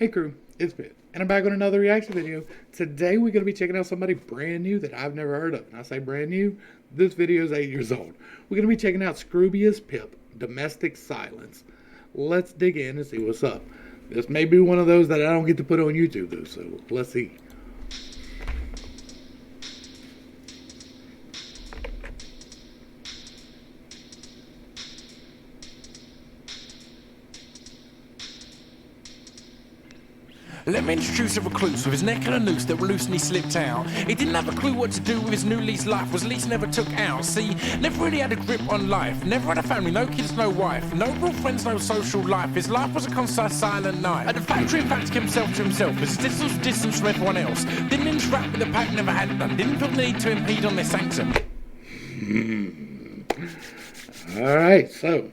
Hey crew, it's Pitt, and I'm back on another reaction video. Today we're going to be checking out somebody brand new that I've never heard of. And I say brand new, this video is 8 years old. We're going to be checking out Scroobius Pip, Domestic Silence. Let's dig in and see what's up. This may be one of those that I don't get to put on YouTube though, so let's see. Let me introduce a recluse with his neck in a noose that recently slipped out. He didn't have a clue what to do with his new lease life, was lease never took out. See, never really had a grip on life, never had a family, no kids, no wife, no real friends, no social life. His life was a concise silent night. At the factory, in fact, himself to himself, his distance from everyone else. Didn't interact with the pack, never had none, didn't feel the need to impede on their sanctum. Alright, so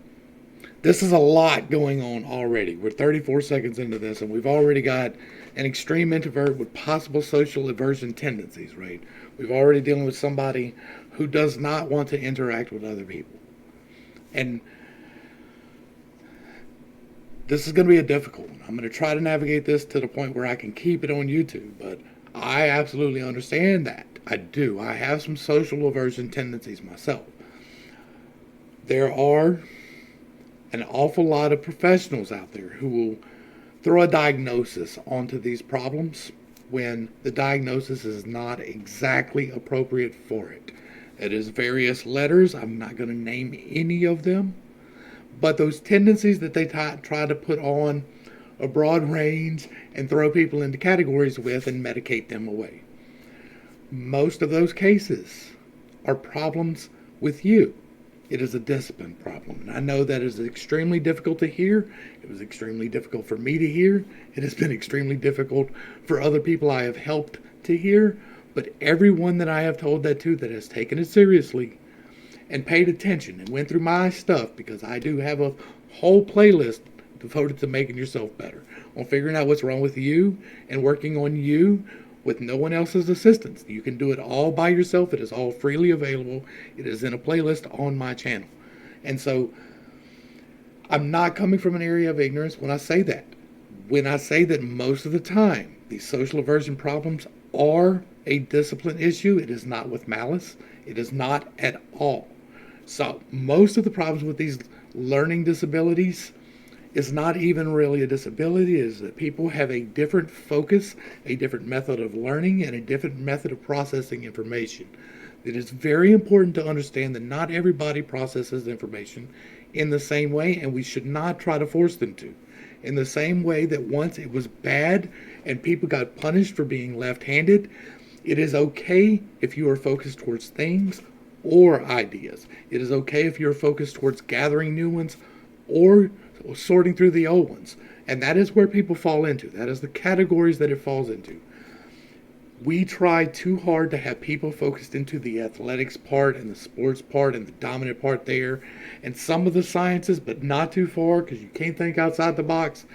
this is a lot going on already. We're 34 seconds into this, and we've already got an extreme introvert with possible social aversion tendencies, right? We've already dealing with somebody who does not want to interact with other people. And this is going to be a difficult one. I'm going to try to navigate this to the point where I can keep it on YouTube, but I absolutely understand that. I do. I have some social aversion tendencies myself. There are an awful lot of professionals out there who will throw a diagnosis onto these problems when the diagnosis is not exactly appropriate for it. It is various letters. I'm not going to name any of them, but those tendencies that they try to put on a broad range and throw people into categories with and medicate them away. Most of those cases are problems with you. It is a discipline problem. And I know that is extremely difficult to hear. It was extremely difficult for me to hear. It has been extremely difficult for other people I have helped to hear. But everyone that I have told that to that has taken it seriously and paid attention and went through my stuff, because I do have a whole playlist devoted to making yourself better, on figuring out what's wrong with you and working on you with no one else's assistance. You can do it all by yourself. It is all freely available. It is in a playlist on my channel. And so I'm not coming from an area of ignorance when I say that. When I say that most of the time these social aversion problems are a discipline issue, it is not with malice. It is not at all. So most of the problems with these learning disabilities is not even really a disability. It is that people have a different focus, a different method of learning, and a different method of processing information. It is very important to understand that not everybody processes information in the same way, and we should not try to force them to. In the same way that once it was bad and people got punished for being left-handed, it is okay if you are focused towards things or ideas. It is okay if you're focused towards gathering new ones or sorting through the old ones. And that is where people fall into. That is the categories that it falls into. We try too hard to have people focused into the athletics part and the sports part and the dominant part there, and some of the sciences, but not too far, because you can't think outside the box.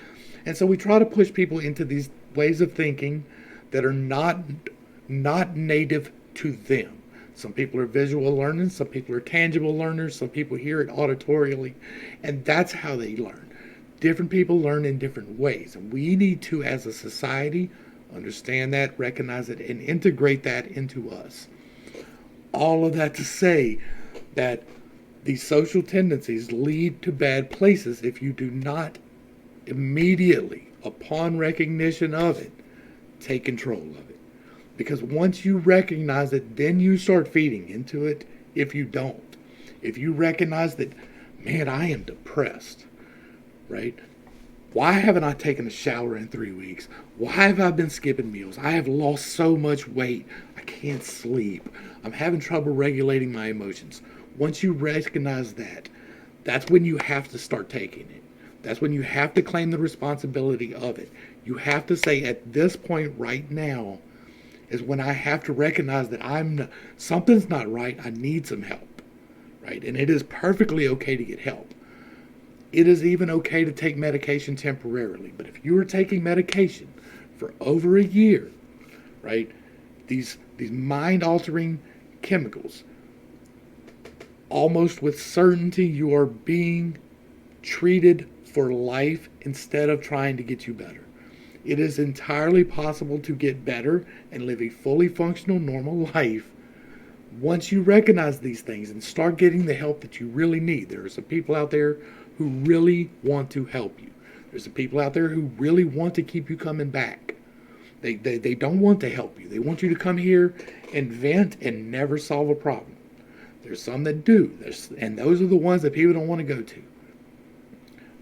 And so we try to push people into these ways of thinking that are not native to them. Some people are visual learners, some people are tangible learners, some people hear it auditorially, and that's how they learn. Different people learn in different ways, and we need to, as a society, understand that, recognize it, and integrate that into us. All of that to say that these social tendencies lead to bad places if you do not immediately, upon recognition of it, take control of it. Because once you recognize it, then you start feeding into it. If you don't, if you recognize that, man, I am depressed, right? Why haven't I taken a shower in 3 weeks? Why have I been skipping meals? I have lost so much weight. I can't sleep. I'm having trouble regulating my emotions. Once you recognize that, that's when you have to start taking it. That's when you have to claim the responsibility of it. You have to say, at this point right now, is when I have to recognize that something's not right. I need some help, right? And it is perfectly okay to get help. It is even okay to take medication temporarily. But if you are taking medication for over a year, right, these mind-altering chemicals, almost with certainty you are being treated for life instead of trying to get you better. It is entirely possible to get better and live a fully functional, normal life once you recognize these things and start getting the help that you really need. There are some people out there who really want to help you. There's some people out there who really want to keep you coming back. They don't want to help you. They want you to come here and vent and never solve a problem. There's some that do, and those are the ones that people don't want to go to.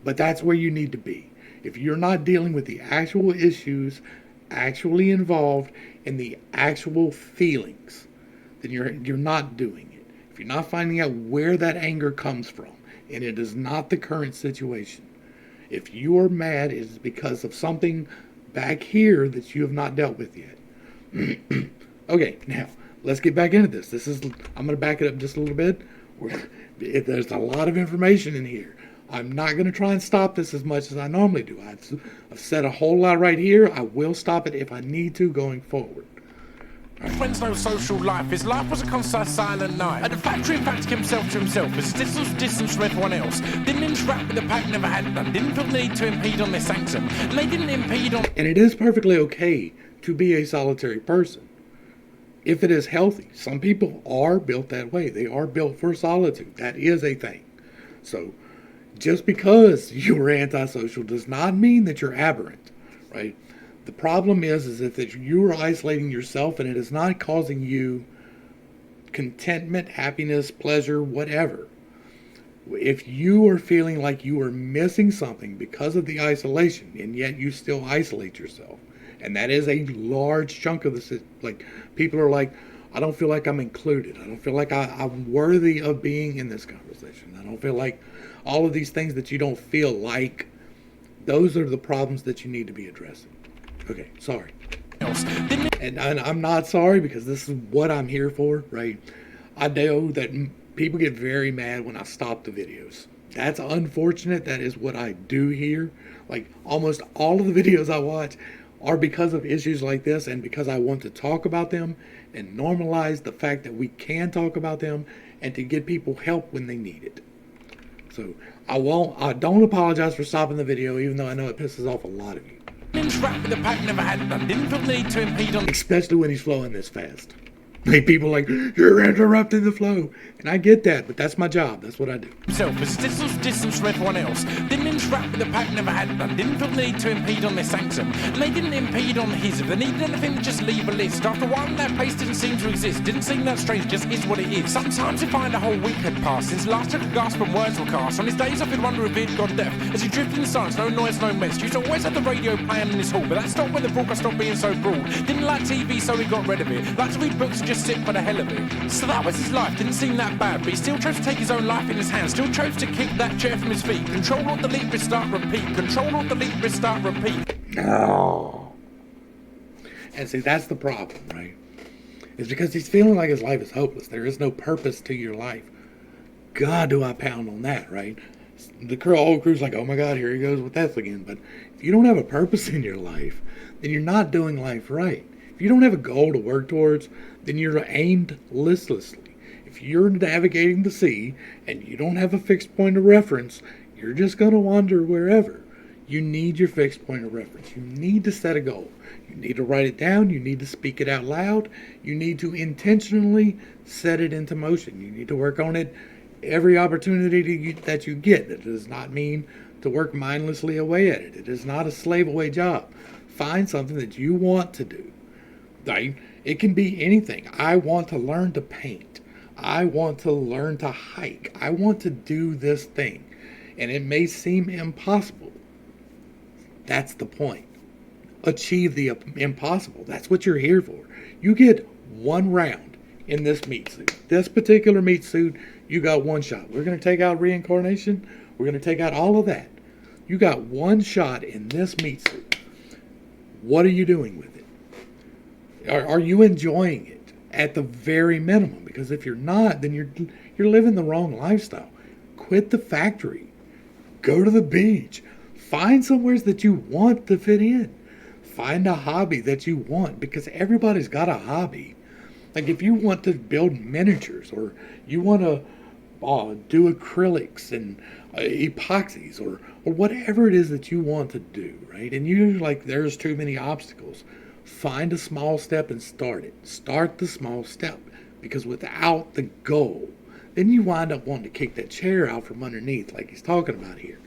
But that's where you need to be. If you're not dealing with the actual issues actually involved in the actual feelings, then you're not doing it. If you're not finding out where that anger comes from, and it is not the current situation. If you are mad, it is because of something back here that you have not dealt with yet. Okay, now let's get back into this. I'm going to back it up just a little bit. There's a lot of information in here. I'm not going to try and stop this as much as I normally do. I've said a whole lot right here. I will stop it if I need to going forward. Friends, no social life. His life was a constant silent night. At the factory, in fact, himself to himself. His distance was distance from everyone else. Didn't interact with the pack, never had done. Didn't feel the need to impede on their sanctum. And they didn't impede on... And it is perfectly okay to be a solitary person, if it is healthy. Some people are built that way. They are built for solitude. That is a thing. So just because you're antisocial does not mean that you're aberrant, right? The problem is if you are isolating yourself and it is not causing you contentment, happiness, pleasure, whatever. If you are feeling like you are missing something because of the isolation, and yet you still isolate yourself, and that is a large chunk of the, like, people are like, I don't feel like I'm included. I don't feel like I'm worthy of being in this conversation. I don't feel like all of these things that you don't feel like, those are the problems that you need to be addressing. Okay, sorry. And I'm not sorry because this is what I'm here for, right? I know that people get very mad when I stop the videos. That's unfortunate. That is what I do here. Like, almost all of the videos I watch are because of issues like this and because I want to talk about them and normalize the fact that we can talk about them and to get people help when they need it. So I don't apologize for stopping the video, even though I know it pisses off a lot of you. Interact with the pack, never had done. Didn't feel the need to impede on... Especially when he's flowing this fast. Like, people like, you're interrupting the flow. And I get that, but that's my job. That's what I do. Himself, his distance from everyone else. Didn't interact with the pack, never had done. Didn't feel the need to impede on their sanctum. And they didn't impede on his. If they needed anything, just leave a list. After a while, that place didn't seem to exist. Didn't seem that strange, just is what it is. Sometimes you find a whole week had passed since last took a gasp and words were cast. On his days off, he'd wonder if he'd gone deaf. As he drifted in silence, no noise, no mess. Used to always have the radio playing in his hall, but that stopped when the broadcast stopped being so broad. Didn't like TV, so he got rid of it. Liked to read books and just sit for the hell of it. So that was his life, didn't seem that bad, but he still chose to take his own life in his hands, still chose to kick that chair from his feet. Control, alt, delete, restart, repeat. Control, alt, delete, restart, repeat. No. And see, that's the problem, right? It's because he's feeling like his life is hopeless. There is no purpose to your life. God, do I pound on that, right? The whole crew's like, oh my God, here he goes with that again. But if you don't have a purpose in your life, then you're not doing life right. If you don't have a goal to work towards, then you're aimed listlessly. If you're navigating the sea and you don't have a fixed point of reference, you're just going to wander wherever. You need your fixed point of reference. You need to set a goal. You need to write it down. You need to speak it out loud. You need to intentionally set it into motion. You need to work on it every opportunity that you get. It does not mean to work mindlessly away at it. It is not a slave away job. Find something that you want to do. Right? It can be anything. I want to learn to paint. I want to learn to hike. I want to do this thing. And it may seem impossible. That's the point. Achieve the impossible. That's what you're here for. You get one round in this meat suit. This particular meat suit, you got one shot. We're going to take out reincarnation. We're going to take out all of that. You got one shot in this meat suit. What are you doing with it? Are you enjoying it at the very minimum? Because if you're not, then you're living the wrong lifestyle. Quit the factory. Go to the beach. Find somewhere that you want to fit in. Find a hobby that you want, because everybody's got a hobby. Like, if you want to build miniatures, or you want to do acrylics and epoxies or whatever it is that you want to do, right? And you're like, there's too many obstacles. Find a small step and start it. Start the small step, because without the goal, then you wind up wanting to kick that chair out from underneath, like he's talking about here.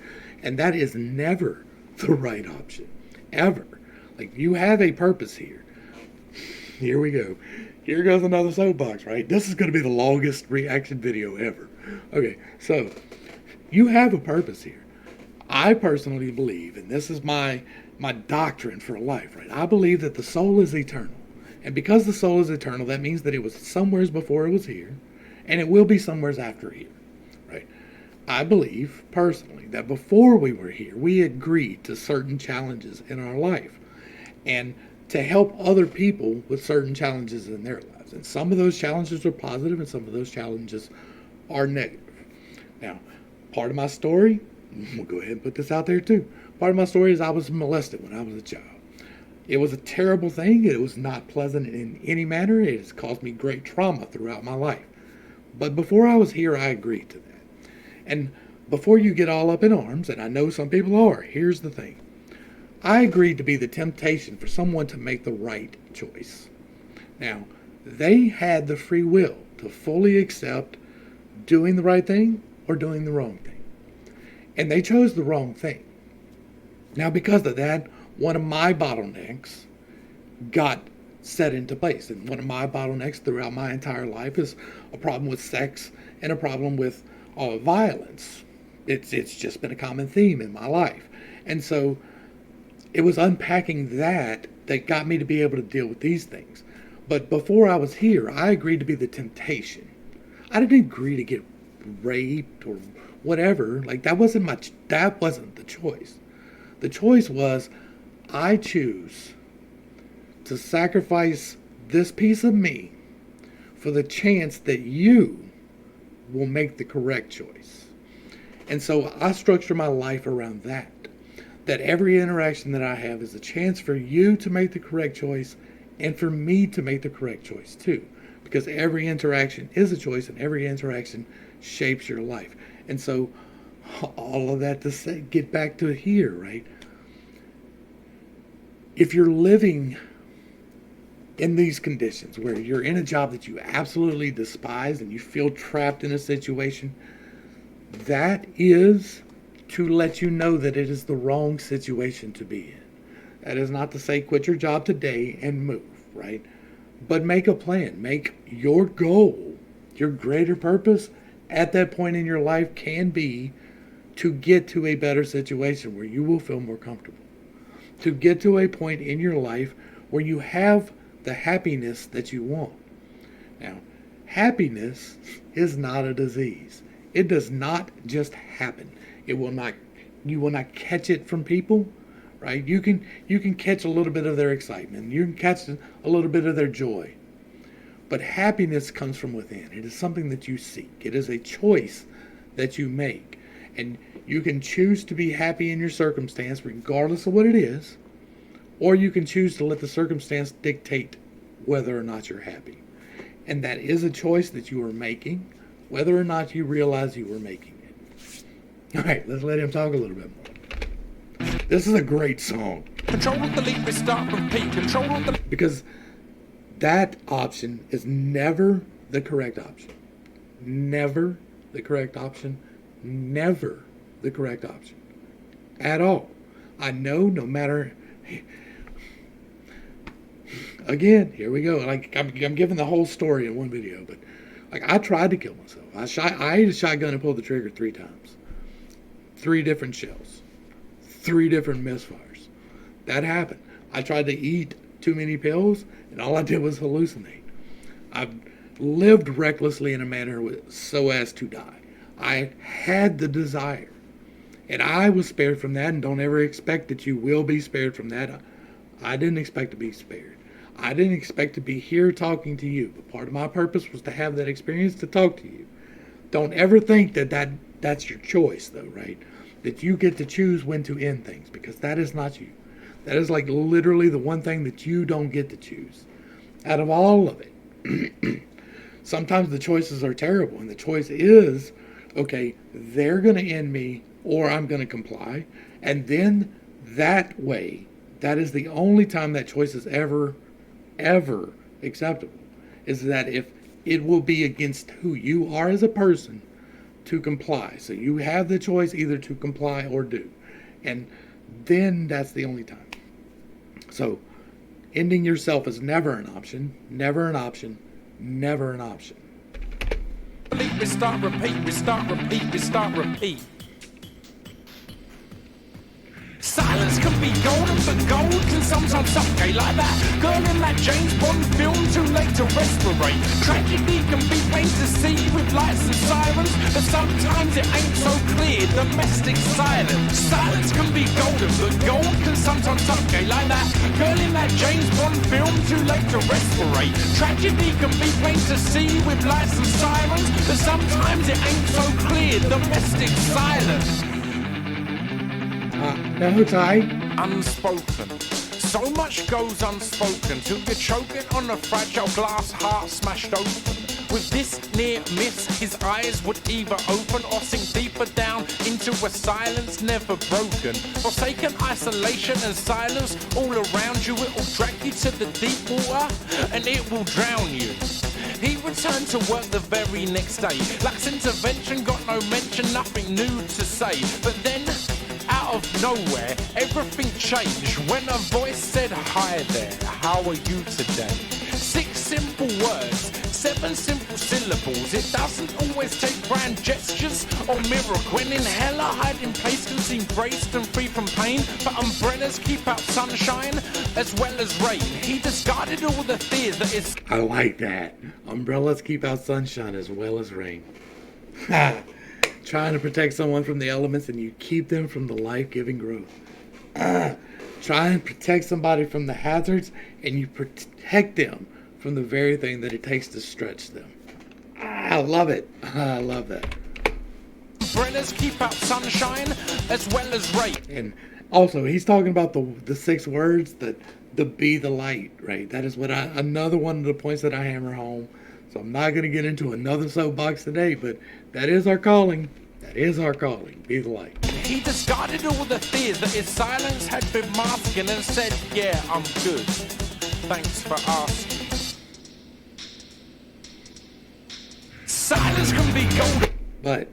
And that is never the right option, ever. Like, you have a purpose here. Here we go. Here goes another soapbox, right? This is going to be the longest reaction video ever. Okay, so you have a purpose here. I personally believe, and this is my doctrine for life, right? I believe that the soul is eternal. And because the soul is eternal, that means that it was somewheres before it was here, and it will be somewheres after here, right? I believe, personally, that before we were here, we agreed to certain challenges in our life, and to help other people with certain challenges in their lives. And some of those challenges are positive, and some of those challenges are negative. Now, part of my story, we'll go ahead and put this out there too. Part of my story is I was molested when I was a child. It was a terrible thing. It was not pleasant in any manner. It has caused me great trauma throughout my life. But before I was here, I agreed to that. And before you get all up in arms, and I know some people are, here's the thing. I agreed to be the temptation for someone to make the right choice. Now, they had the free will to fully accept doing the right thing or doing the wrong thing. And they chose the wrong thing. Now, because of that, one of my bottlenecks got set into place. And one of my bottlenecks throughout my entire life is a problem with sex and a problem with violence. It's just been a common theme in my life. And so it was unpacking that got me to be able to deal with these things. But before I was here, I agreed to be the temptation. I didn't agree to get raped or whatever. Like, that wasn't the choice. The choice was, I choose to sacrifice this piece of me for the chance that you will make the correct choice. And so I structure my life around that every interaction that I have is a chance for you to make the correct choice and for me to make the correct choice too. Because every interaction is a choice, and every interaction shapes your life. And so all of that to say, get back to here, right? If you're living in these conditions where you're in a job that you absolutely despise and you feel trapped in a situation, that is to let you know that it is the wrong situation to be in. That is not to say quit your job today and move, right? But make a plan. Make your goal, your greater purpose at that point in your life can be to get to a better situation where you will feel more comfortable. To get to a point in your life where you have the happiness that you want. Now, happiness is not a disease. It does not just happen. You will not catch it from people, right? You can catch a little bit of their excitement. You can catch a little bit of their joy. But happiness comes from within. It is something that you seek. It is a choice that you make. And you can choose to be happy in your circumstance regardless of what it is, or you can choose to let the circumstance dictate whether or not you're happy. And that is a choice that you are making, whether or not you realize you were making it. All right, let's let him talk a little bit more. This is a great song. Control of the leap is start from peak. Control of the... Because that option is never the correct option. Never the correct option. Never the correct option. At all. I know no matter... Again, here we go. Like, I'm giving the whole story in one video, but like, I tried to kill myself. I ate a shotgun and pulled the trigger 3 times. 3 different shells. 3 different misfires. That happened. I tried to eat too many pills, and all I did was hallucinate. I've lived recklessly in a manner so as to die. I had the desire, and I was spared from that, and don't ever expect that you will be spared from that. I didn't expect to be spared. I didn't expect to be here talking to you, but part of my purpose was to have that experience to talk to you. Don't ever think that's your choice, though, right? That you get to choose when to end things, because that is not you. That is like literally the one thing that you don't get to choose out of all of it. Sometimes the choices are terrible, and the choice is okay, they're going to end me or I'm going to comply. And then that way, that is the only time that choice is ever acceptable, is that if it will be against who you are as a person to comply. So you have the choice either to comply or do. And then that's the only time. So ending yourself is never an option, never an option, never an option. Restart, repeat, restart, repeat, restart, repeat. Silence can be golden, but gold can sometimes suffocate like that girl in that James Bond film, Too Late to Respirate. Tragedy can be plain to see with lights and sirens, but sometimes it ain't so clear. Domestic silence. Silence can be golden, but gold can sometimes suffocate like that girl in that James Bond film, Too Late to Respirate. Tragedy can be plain to see with lights and sirens, but sometimes it ain't so clear. Domestic silence. No, Ty. Unspoken. So much goes unspoken till you're choking on a fragile glass heart smashed open. With this near miss, his eyes would either open or sink deeper down into a silence never broken. Forsaken isolation and silence all around you, it will drag you to the deep water and it will drown you. He returned to work the very next day. Lacks intervention, got no mention, nothing new to say. But then, out of nowhere, everything changed when a voice said, "Hi there, how are you today?" 6 simple words, 7 simple syllables. It doesn't always take grand gestures or miracle. When in hell, a hiding place can seem braced and free from pain, but umbrellas keep out sunshine as well as rain. He discarded all the fears that is... I like that. Umbrellas keep out sunshine as well as rain. Ha! Trying to protect someone from the elements and you keep them from the life-giving growth. Try and protect somebody from the hazards and you protect them from the very thing that it takes to stretch them. I love it. I love that. Umbrellas keep out sunshine as well as rain. And also, he's talking about the 6 words, the be the light, right? That is what another one of the points that I hammer home. So I'm not going to get into another soapbox today, but that is our calling. That is our calling. Be the light. He discarded all the fears that his silence had been masking and said, "Yeah, I'm good. Thanks for asking." Silence can be golden. But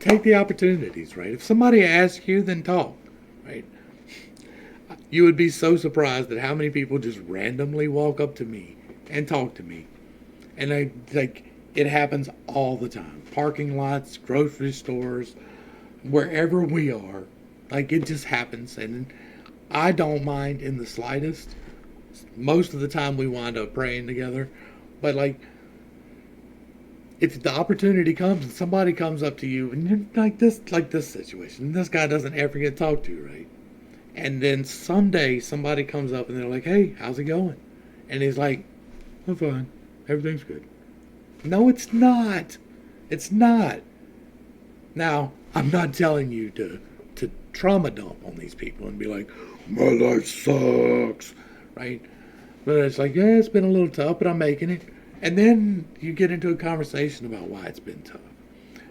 take the opportunities, right? If somebody asks you, then talk, right? You would be so surprised at how many people just randomly walk up to me and talk to me. And it happens all the time. Parking lots, grocery stores, wherever we are. It just happens. And I don't mind in the slightest. Most of the time we wind up praying together. But if the opportunity comes and somebody comes up to you and you're like this situation, this guy doesn't ever get talked to, right? And then someday somebody comes up and they're like, "Hey, how's it going?" And he's like, "I'm fine. Everything's good." No, it's not. It's not. Now, I'm not telling you to trauma dump on these people and be like, "My life sucks," right? But it's like, yeah, it's been a little tough, but I'm making it. And then you get into a conversation about why it's been tough.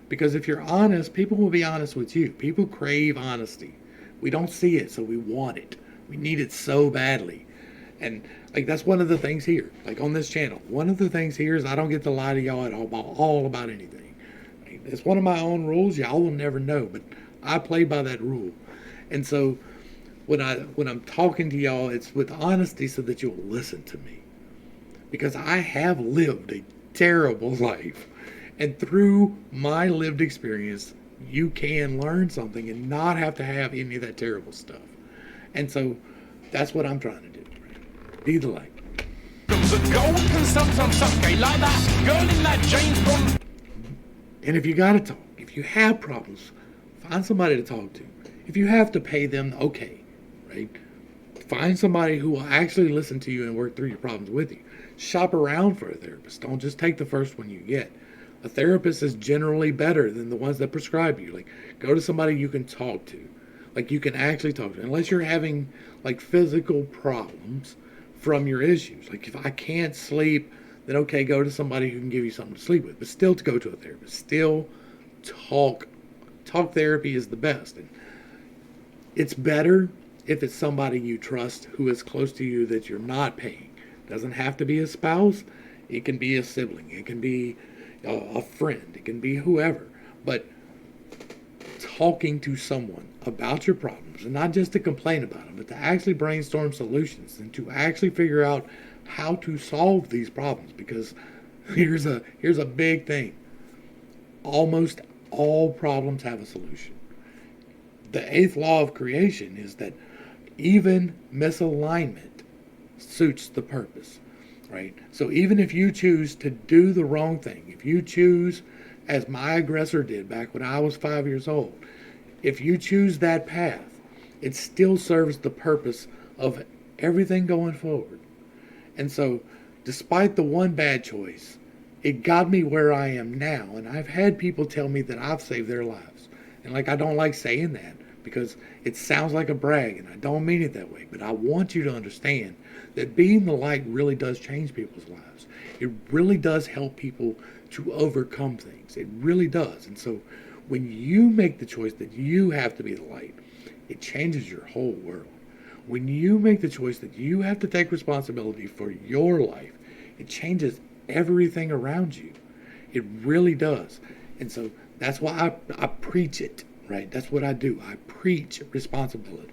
Because if you're honest, people will be honest with you. People crave honesty. We don't see it, so we want it. We need it so badly. And that's one of the things here, on this channel. One of the things here is I don't get to lie to y'all at all about anything. It's one of my own rules. Y'all will never know, but I play by that rule. And so when I'm talking to y'all, it's with honesty so that you'll listen to me. Because I have lived a terrible life. And through my lived experience, you can learn something and not have to have any of that terrible stuff. And so that's what I'm trying to do. Be the light. The gold can sometimes suffocate like that girl in that James Bond. And if you gotta talk, if you have problems, find somebody to talk to. If you have to pay them, okay, right? Find somebody who will actually listen to you and work through your problems with you. Shop around for a therapist. Don't just take the first one you get. A therapist is generally better than the ones that prescribe you. Go to somebody you can talk to. You can actually talk to. Unless you're having, physical problems from your issues. If I can't sleep, then okay, go to somebody who can give you something to sleep with. But still to go to a therapist. Still talk. Talk therapy is the best. And it's better if it's somebody you trust who is close to you that you're not paying. It doesn't have to be a spouse. It can be a sibling. It can be a friend. It can be whoever. But talking to someone about your problems, and not just to complain about them, but to actually brainstorm solutions and to actually figure out how to solve these problems. Because here's a big thing. Almost all problems have a solution. The eighth law of creation is that even misalignment suits the purpose, right? So even if you choose to do the wrong thing, if you choose, as my aggressor did back when I was 5 years old, if you choose that path, it still serves the purpose of everything going forward. And so, despite the one bad choice, it got me where I am now. And I've had people tell me that I've saved their lives. And like, I don't like saying that because it sounds like a brag, and I don't mean it that way. But I want you to understand that being the light really does change people's lives. It really does help people to overcome things. It really does. And so when you make the choice that you have to be the light, it changes your whole world. When you make the choice that you have to take responsibility for your life, it changes everything around you. It really does. And so that's why I preach it, right? That's what I do. I preach responsibility.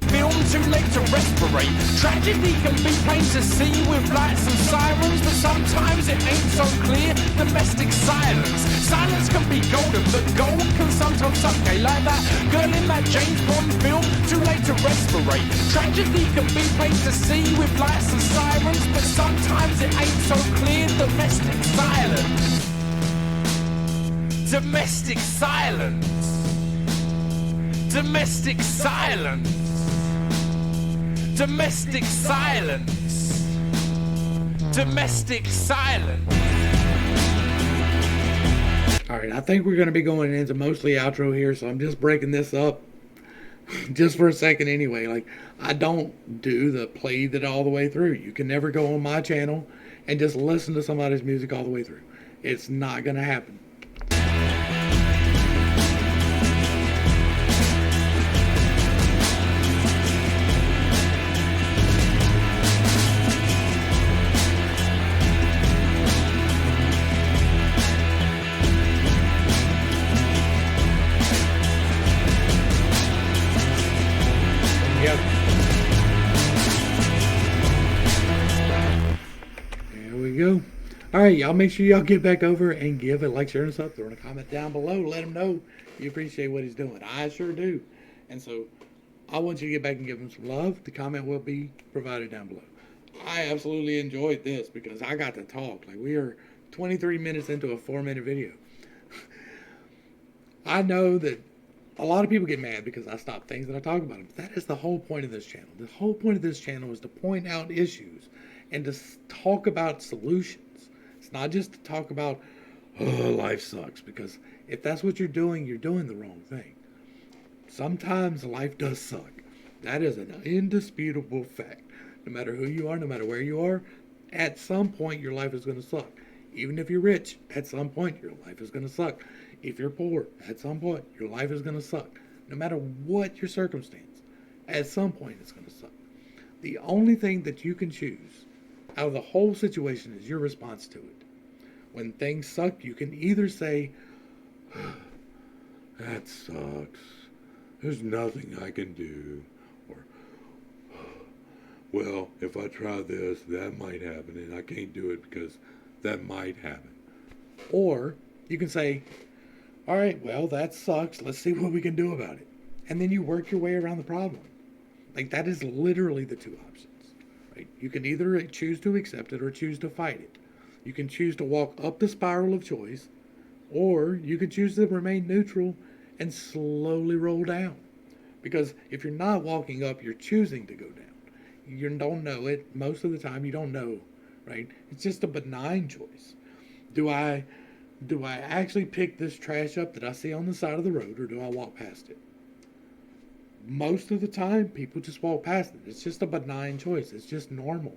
Film too late to respirate. Tragedy can be plain to see with lights and sirens, but sometimes it ain't so clear. Domestic silence. Silence can be golden, but gold can sometimes suffocate. Like that girl in that James Bond film, too late to respirate. Tragedy can be plain to see with lights and sirens, but sometimes it ain't so clear. Domestic silence. Domestic silence. Domestic silence. Domestic silence. Domestic silence. All right, I think we're going to be going into mostly outro here, so I'm just breaking this up just for a second anyway. Like, I don't do the play that all the way through. You can never go on my channel and just listen to somebody's music all the way through. It's not going to happen. Go. All right, y'all make sure y'all get back over and give a like, share, and sub. Throw in a comment down below. Let him know you appreciate what he's doing. I sure do. And so I want you to get back and give him some love. The comment will be provided down below. I absolutely enjoyed this because I got to talk. Like, we are 23 minutes into a 4-minute video. I know that a lot of people get mad because I stop things that I talk about. But that is the whole point of this channel. The whole point of this channel is to point out issues and to talk about solutions. It's not just to talk about, oh, life sucks. Because if that's what you're doing the wrong thing. Sometimes life does suck. That is an indisputable fact. No matter who you are, no matter where you are, at some point your life is going to suck. Even if you're rich, at some point your life is going to suck. If you're poor, at some point your life is going to suck. No matter what your circumstance, at some point it's going to suck. The only thing that you can choose out of the whole situation is your response to it. When things suck, you can either say, that sucks, there's nothing I can do, or, well, if I try this, that might happen, and I can't do it because that might happen. Or you can say, all right, well, that sucks, let's see what we can do about it. And then you work your way around the problem. Like, that is literally the two options. Right? You can either choose to accept it or choose to fight it. You can choose to walk up the spiral of choice, or you can choose to remain neutral and slowly roll down. Because if you're not walking up, you're choosing to go down. You don't know it. Most of the time, you don't know, right? It's just a benign choice. Do I actually pick this trash up that I see on the side of the road, or do I walk past it? Most of the time, people just walk past it. It's just a benign choice. It's just normal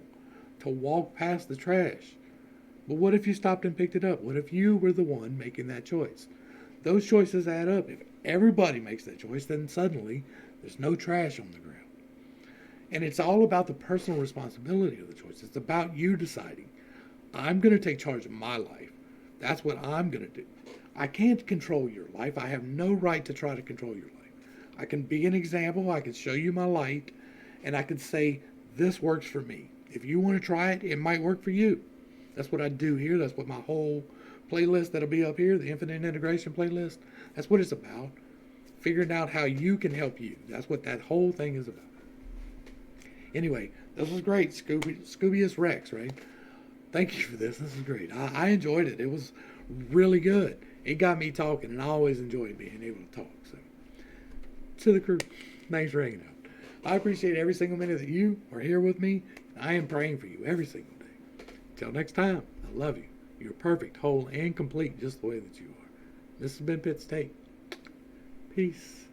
to walk past the trash, But what if you stopped and picked it up? What if you were the one making that choice? Those choices add up. If everybody makes that choice, then suddenly there's no trash on the ground. And it's all about the personal responsibility of the choice. It's about you deciding, I'm going to take charge of my life. That's what I'm going to do. I can't control your life. I have no right to try to control your life. I can be an example. I can show you my light. And I can say, this works for me. If you want to try it, it might work for you. That's what I do here. That's what my whole playlist that'll be up here, the Infinite Integration playlist, that's what it's about. Figuring out how you can help you. That's what that whole thing is about. Anyway, this was great. Scroobius Rex, right? Thank you for this. This is great. I enjoyed it. It was really good. It got me talking, and I always enjoy being able to talk. So, to the crew, thanks for hanging out. I appreciate every single minute that you are here with me. I am praying for you every single day. Till next time, I love you. You're perfect, whole, and complete just the way that you are. This has been pittstake. Peace.